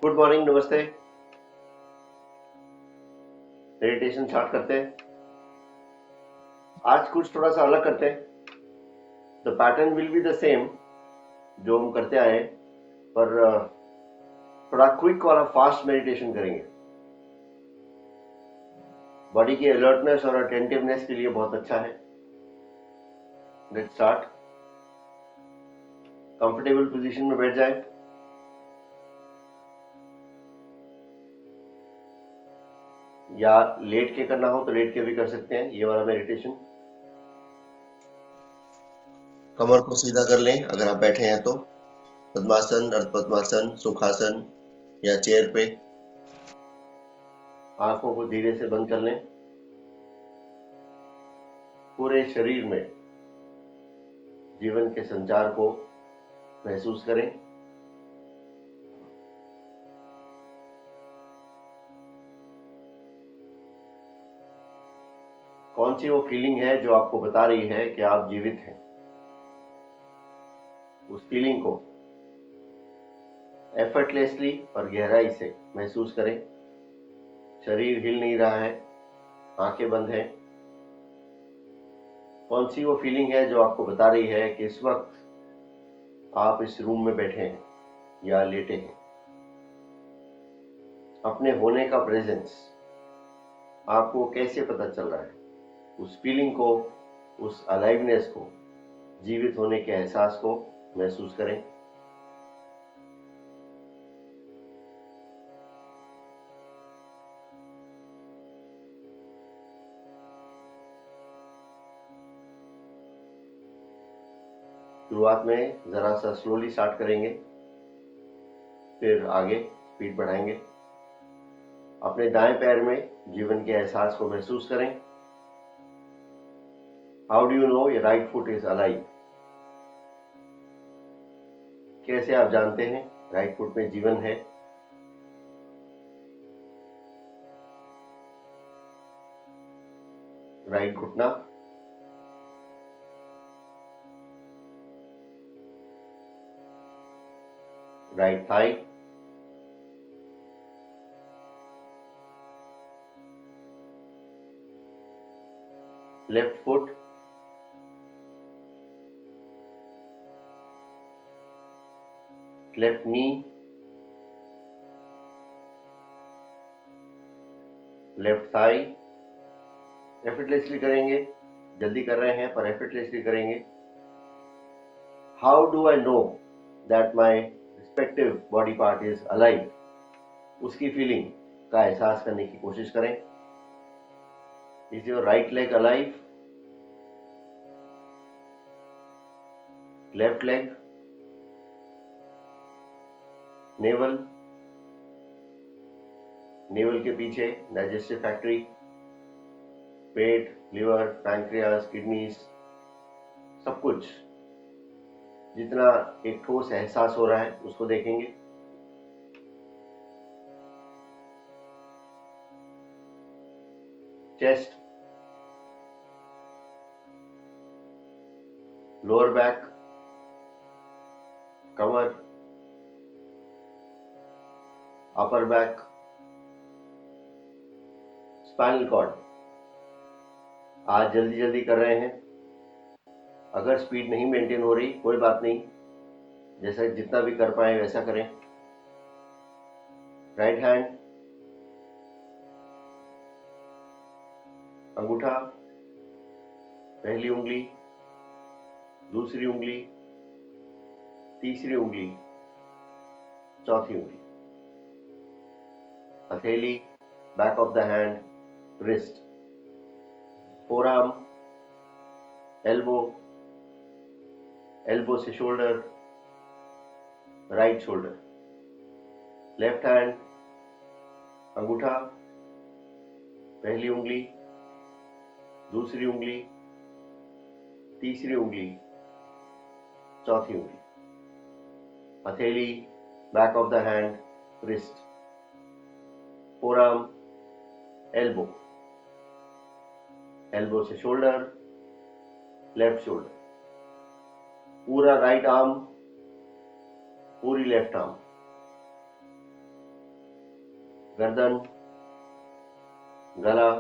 Good morning, नमस्ते। Meditation start करते हैं। आज कुछ थोड़ा सा अलग करते हैं। The pattern will be the same जो हम करते आए हैं, पर थोड़ा क्विक वाला फास्ट मेडिटेशन करेंगे। बॉडी की अलर्टनेस और अटेंटिवनेस के लिए बहुत अच्छा है। Let's start. कंफर्टेबल पोजीशन में बैठ जाए। या लेट के करना हो तो लेट के भी कर सकते हैं ये वाला मेडिटेशन। कमर को सीधा कर लें अगर आप बैठे हैं तो। पद्मासन, अर्ध पद्मासन, सुखासन या चेयर पे। आंखों को धीरे से बंद कर लें। पूरे शरीर में जीवन के संचार को महसूस करें। कौन सी वो फीलिंग है जो आपको बता रही है कि आप जीवित हैं। उस फीलिंग को एफर्टलेसली और गहराई से महसूस करें। शरीर हिल नहीं रहा है, आंखें बंद हैं। कौन सी वो फीलिंग है जो आपको बता रही है कि इस वक्त आप इस रूम में बैठे हैं या लेटे हैं। अपने होने का प्रेजेंस आपको कैसे पता चल रहा है। उस फीलिंग को, उस अलाइवनेस को, जीवित होने के एहसास को महसूस करें। शुरुआत में जरा सा स्लोली स्टार्ट करेंगे, फिर आगे स्पीड बढ़ाएंगे। अपने दाएं पैर में जीवन के एहसास को महसूस करें। How do you know your right foot is alive? कैसे आप जानते हैं राइट फुट में जीवन है? राइट घुटना, right thigh, left foot, left knee, left thigh. Effortlessly करेंगे, जल्दी कर रहे हैं पर एफर्टलेसली करेंगे। How do I know that my respective body part is alive? उसकी फीलिंग का एहसास करने की कोशिश करें। Is your right leg alive? Left leg, naval, naval के पीछे डाइजेस्टिव फैक्ट्री, पेट, लिवर, पैंक्रियास, किडनीज, सब कुछ जितना एक ठोस एहसास हो रहा है उसको देखेंगे। चेस्ट, लोअर बैक, कमर, अपर बैक, स्पाइनल कॉर्ड। आज जल्दी जल्दी कर रहे हैं, अगर स्पीड नहीं मेंटेन हो रही कोई बात नहीं, जैसा जितना भी कर पाए वैसा करें। राइट हैंड, अंगूठा, पहली उंगली, दूसरी उंगली, तीसरी उंगली, चौथी उंगली, हथेली, back of the hand, wrist, forearm, elbow, elbow से shoulder, right shoulder, left hand, अंगूठा, पहली उंगली, दूसरी उंगली, तीसरी उंगली, चौथी उंगली, हथेली, back of the hand, wrist, forearm, elbow, elbow से शोल्डर, लेफ्ट शोल्डर, पूरा राइट आर्म, पूरी लेफ्ट आर्म, गर्दन, गला,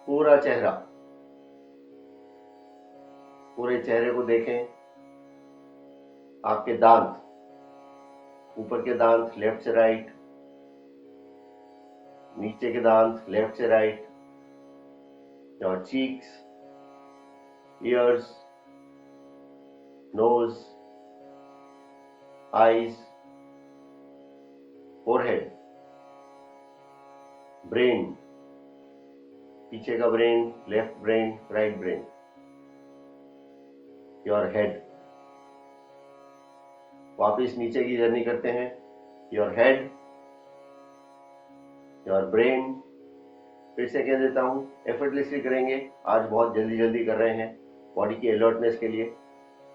पूरा चेहरा, पूरे चेहरे को देखें। आपके दांत, ऊपर के दांत लेफ्ट से राइट, नीचे के दांत लेफ्ट से right, your cheeks, ears, nose, eyes, forehead, brain, पीछे का brain, left brain, right brain, your head. वापिस नीचे की जर्नी करते हैं। योर हेड, योर ब्रेन, फिर से कह देता हूं, एफर्टलेसली करेंगे। आज बहुत जल्दी जल्दी कर रहे हैं बॉडी की अलर्टनेस के लिए,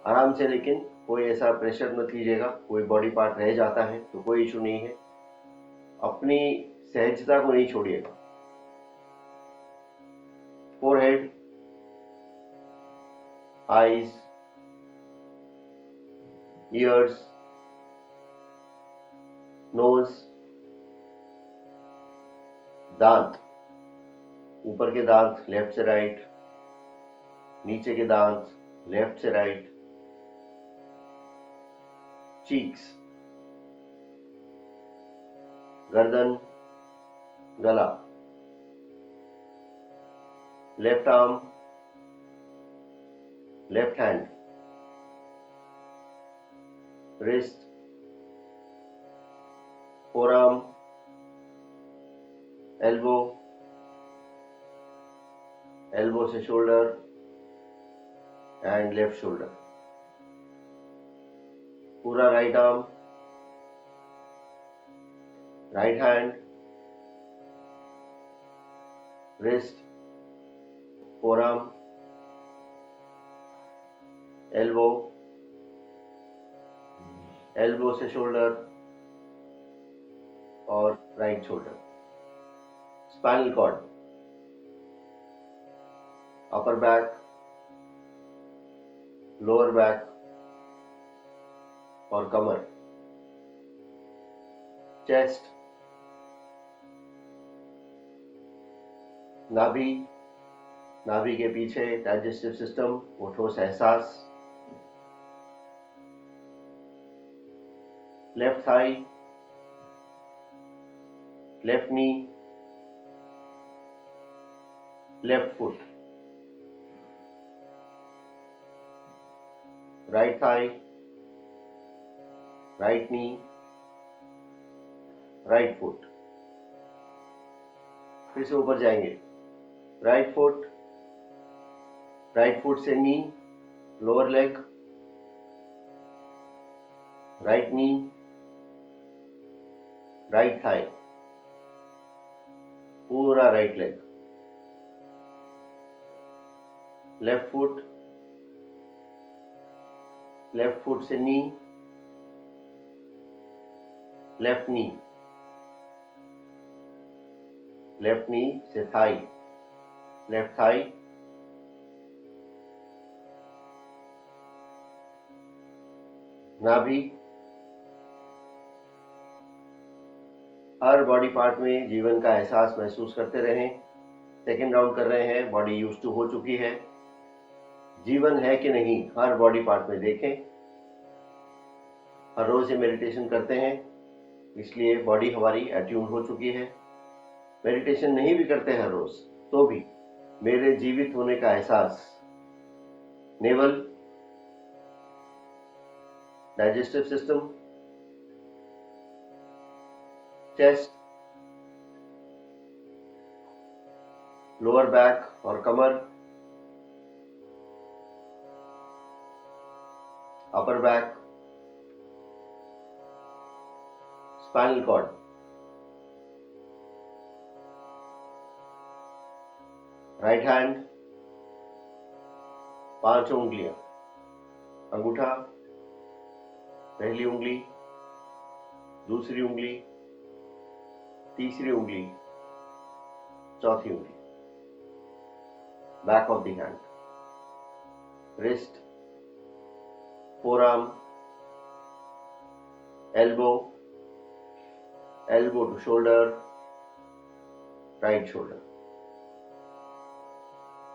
आराम से, लेकिन कोई ऐसा प्रेशर मत लीजिएगा। कोई बॉडी पार्ट रह जाता है तो कोई इशू नहीं है, अपनी सहजता को नहीं छोड़िएगा। फोरहेड, आईज, ईयर्स, नोज, दांत, ऊपर के दांत लेफ्ट से राइट, नीचे के दांत लेफ्ट से राइट, चीक्स, गर्दन, गला, left arm, left hand, wrist, forearm, elbow, elbow से शोल्डर एंड लेफ्ट शोल्डर, पूरा right arm, right hand, wrist, forearm, elbow, elbow से शोल्डर और right shoulder, spinal cord, upper back, lower back और कमर, chest, नाभि, नाभि के पीछे डाइजेस्टिव सिस्टम, वो ठोस एहसास, left thigh, left knee, left foot, right thigh, right knee, right foot. फिर से ऊपर जाएंगे। राइट फुट, राइट फुट से knee, lower leg, right knee, right thigh, पूरा right leg, left foot, left foot से नी, लेफ्ट नी, लेफ्ट नी से Thai, left thigh, नाभि, हर body part में जीवन का एहसास महसूस करते रहें। सेकेंड राउंड कर रहे हैं, बॉडी यूज टू हो चुकी है। जीवन है कि नहीं, हर बॉडी पार्ट में देखें। हर रोज ये मेडिटेशन करते हैं, इसलिए बॉडी हमारी एट्यून हो चुकी है। मेडिटेशन नहीं भी करते हर रोज तो भी मेरे जीवित होने का एहसास, navel, digestive system, chest, lower back और कमर, upper back, spinal cord, right hand, 5 उंगलियां, अंगूठा, पहली उंगली, दूसरी उंगली, तीसरी उंगली, चौथी उंगली, back of the hand, wrist, forearm, elbow, elbow to shoulder, right shoulder,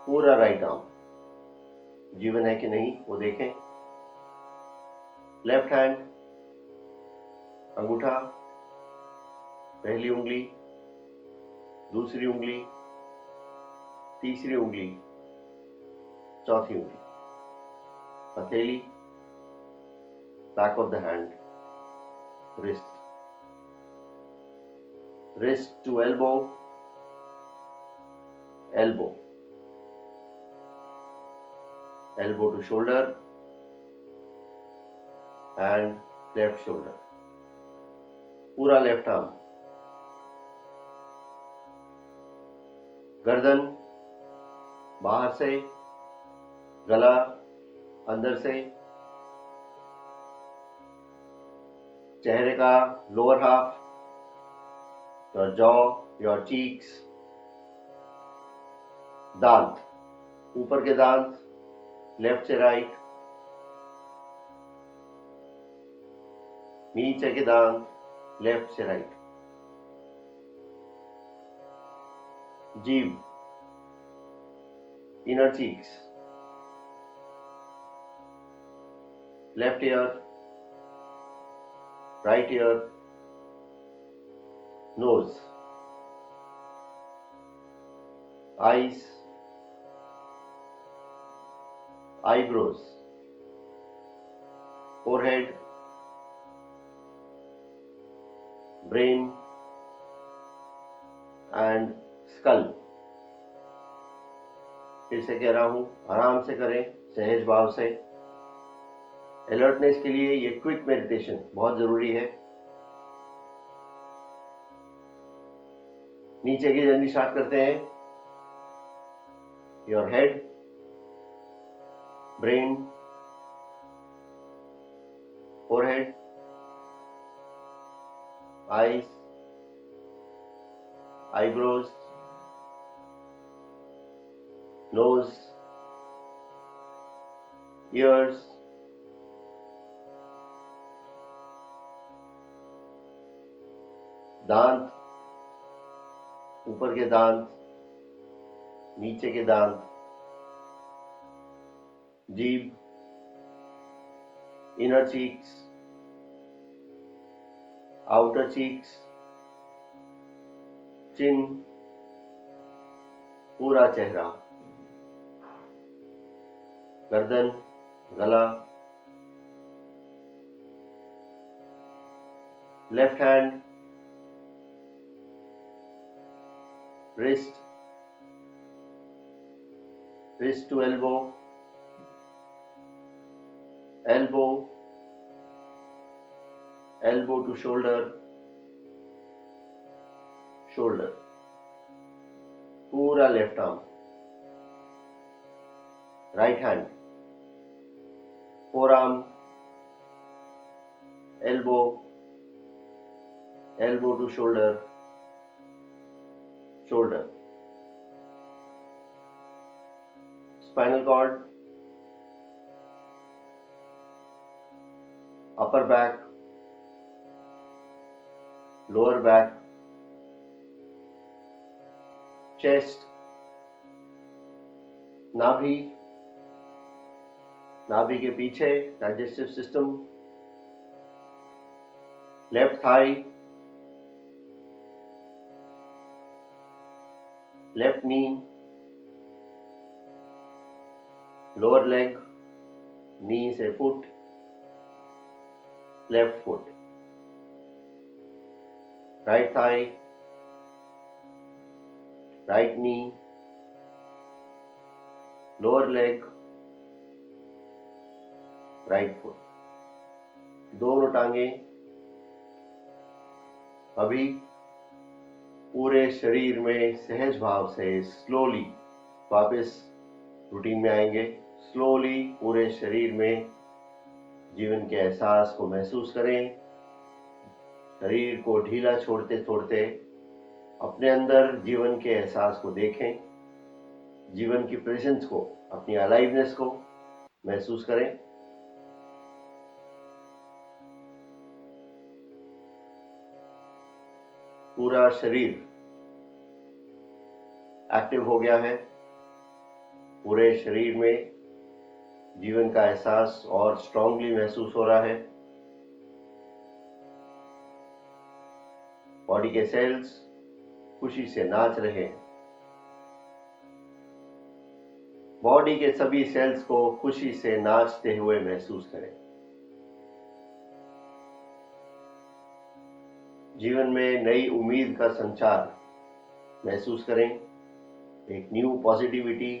पूरा राइट आर्म जीवन है कि नहीं वो देखें। लेफ्ट हैंड, अंगूठा, पहली उंगली, दूसरी उंगली, तीसरी उंगली, चौथी उंगली, हथेली, back of the hand, wrist, wrist to elbow, elbow, elbow to shoulder and left shoulder, पूरा लेफ्ट आर्म, गर्दन बाहर से, गला अंदर से, चेहरे का lower half, your jaw, your cheeks, दांत, ऊपर के दांत लेफ्ट से राइट, नीचे के दांत लेफ्ट से राइट, जीभ, inner cheeks, left ear, right ear, nose, eyes, eyebrows, forehead, brain and skull। फिर से कह रहा हूं, आराम से करें, सहज भाव से। अलर्टनेस के लिए ये क्विक मेडिटेशन बहुत जरूरी है। नीचे की जर्नी स्टार्ट करते हैं। Your head, brain, forehead, eyes, eyebrows, nose, ears, दांत, ऊपर के दांत, नीचे के दांत, जीभ, इनर चीक्स, आउटर चीक्स, चिन, पूरा चेहरा, गर्दन, गला, left hand, wrist, wrist to elbow, elbow, elbow to shoulder, shoulder, पूरा left arm, right hand, forearm, elbow, elbow to shoulder, shoulder, spinal cord, upper back, lower back, chest, नाभि, नाभि के पीछे digestive system, left thigh, left knee, lower leg, knee से foot, left foot, right thigh, right knee, lower leg, right foot, दोनों टांगे। अभी पूरे शरीर में सहज भाव से स्लोली वापस रूटीन में आएंगे। स्लोली पूरे शरीर में जीवन के एहसास को महसूस करें। शरीर को ढीला छोड़ते छोड़ते अपने अंदर जीवन के एहसास को देखें। जीवन की प्रेजेंस को, अपनी अलाइवनेस को महसूस करें। पूरा शरीर एक्टिव हो गया है। पूरे शरीर में जीवन का एहसास और स्ट्रांगली महसूस हो रहा है। बॉडी के सेल्स खुशी से नाच रहे हैं। बॉडी के सभी सेल्स को खुशी से नाचते हुए महसूस करें। जीवन में नई उम्मीद का संचार महसूस करें। एक न्यू पॉजिटिविटी,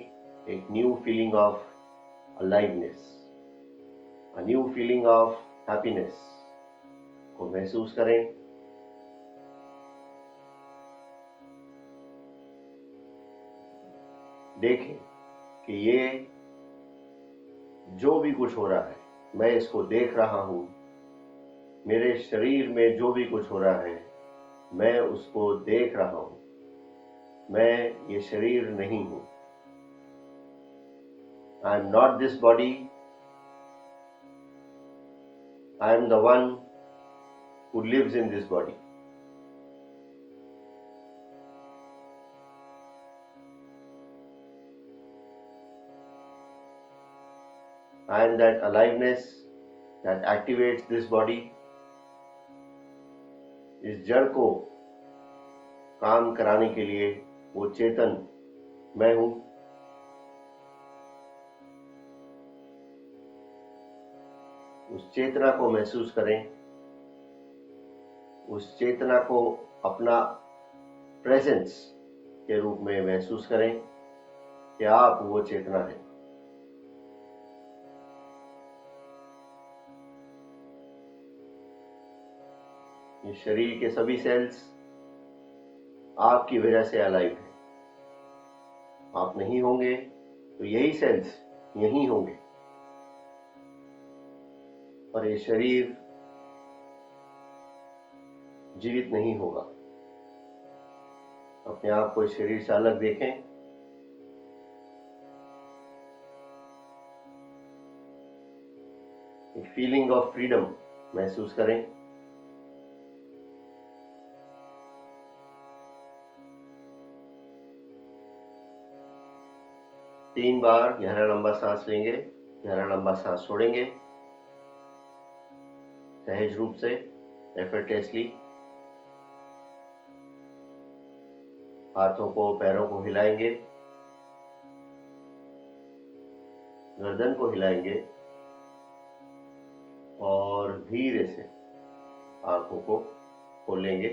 एक new feeling of aliveness, a new feeling of happiness को महसूस करें। देखें कि ये जो भी कुछ हो रहा है, मैं इसको देख रहा हूं। मेरे शरीर में जो भी कुछ हो रहा है, मैं उसको देख रहा हूं। मैं ये शरीर नहीं हूं। I am not this body. I am the one who lives in this body. I am that aliveness that activates this body. इस जड़ को काम कराने के लिए वो चेतन मैं हूं। उस चेतना को महसूस करें। उस चेतना को अपना प्रेजेंस के रूप में महसूस करें कि आप वो चेतना है। ये शरीर के सभी सेल्स आपकी वजह से अलाइव है। आप नहीं होंगे तो यही सेल्स यहीं होंगे और ये शरीर जीवित नहीं होगा। अपने आप को इस शरीर से अलग देखें। एक फीलिंग ऑफ फ्रीडम महसूस करें। तीन बार गहरा लंबा सांस लेंगे, गहरा लंबा सांस छोड़ेंगे, सहज रूप से, एफर्टलेसली। हाथों को पैरों को हिलाएंगे, गर्दन को हिलाएंगे और धीरे से आंखों को खोलेंगे।